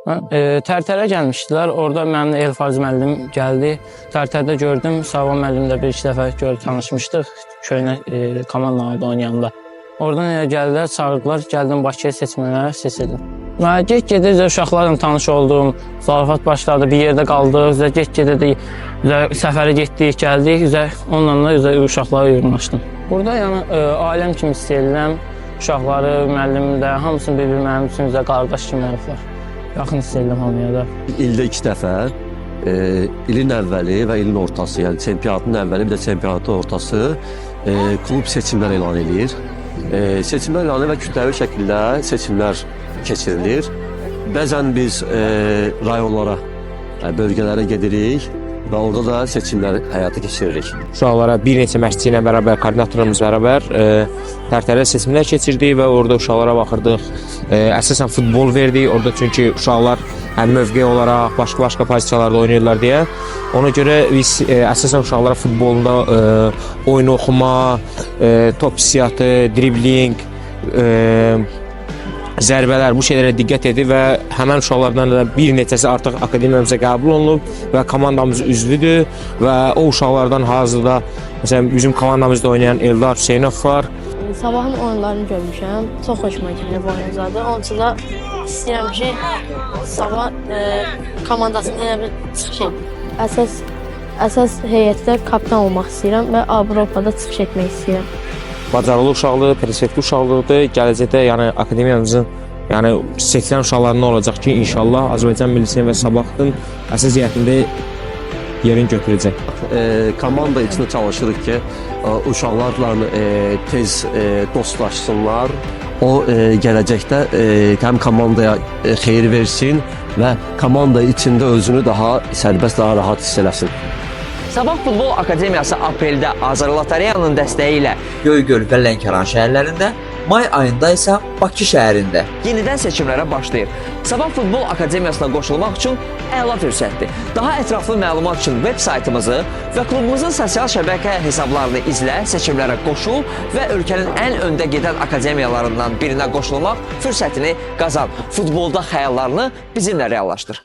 Tərtərə gəlmişdilər. Orada mənim Elfaz müəllim gəldi. Tərtərdə gördüm. Savam müəllimlə bir-iki dəfə görüb tanışmışdıq. Köynə komandalarda oynayanda. Oradan gəldilər, çağırdılar. Gəldim Bakıya seçmələrə, seçildim. Get-gedə uşaqlarla tanış oldum. Zarafat başladı, bir yerdə qaldıq. Get-gedə səfərə getdik, gəldik. Onunla da uşaqlara yürünlaşdım. Burada yəni ailəm kimi hiss edirəm. Uşaqları, müəllim də, hamısını bir-bir mənim üçün qardaş kimi olublar. Yaxın hiss edirəm hamıya da. İldə 2 dəfə, ilin əvvəli və ilin ortası, yəni çempionatın əvvəli, bir də çempionatın ortası klub seçimlər elan edir. Seçimlər elan edir və kütləvi şəkildə seçimlər keçirilir. Bəzən biz rayonlara, bölgələrə gedirik və orada da seçimlər həyata keçiririk. Uşaqlara bir neçə məşqçi ilə bərabər, koordinatorumuz bərabər Tərtərə seçimlər keçirdik və orada uşaqlara baxırdıq. Əsasən futbol verdik orada, çünki uşaqlar həm mövqe olaraq başqa pozisiyalarda oynayırlar deyə. Ona görə biz əsasən uşaqlara futbolda oyun oxuma, top hissiyatı, dribling, zərbələr, bu şeylərə diqqət edir və həmən uşaqlardan da bir neçəsi artıq akademiyamıza qəbul olunub və komandamız üzvüdür və o uşaqlardan hazırda məsələn bizim komandamızda oynayan Eldar Hüseynov var. Sabahın oyunlarını görmüşəm, çox xoşuma gəlir bu oyun zadı. Onun üçün də istəyirəm ki, sabah komandasında bir çıxış edim. Əsas heyətdə kapitan olmaq istəyirəm və Avropada çıxış etmək istəyirəm. Bacarıqlı uşaqlıq, perspektivli uşaqlıqdır. Gələcəkdə yəni akademiyamızın seçilən uşaqlarından olacaq ki, inşallah Azərbaycan Millisinin və Sabahın əsas heyətində yerini götürəcək. Komanda içində çalışırıq ki, uşaqlarla tez dostlaşsınlar. O gələcəkdə həm komandaya xeyir versin və komanda içində özünü daha sərbəst, daha rahat hiss eləsin. Sabah Futbol Akademiyası apreldə Azər Lotereyanın dəstəyi ilə Göygöl və Lənkəran şəhərlərində, may ayında isə Bakı şəhərində yenidən seçimlərə başlayır. Sabah Futbol Akademiyasına qoşulmaq üçün əla fürsətdir. Daha ətraflı məlumat üçün veb saytımızı və klubumuzun sosial şəbəkə hesablarını izlə, seçimlərə qoşul və ölkənin ən öndə gedən akademiyalarından birinə qoşulmaq fürsətini qazan. Futbolda xəyallarını bizimlə reallaşdır.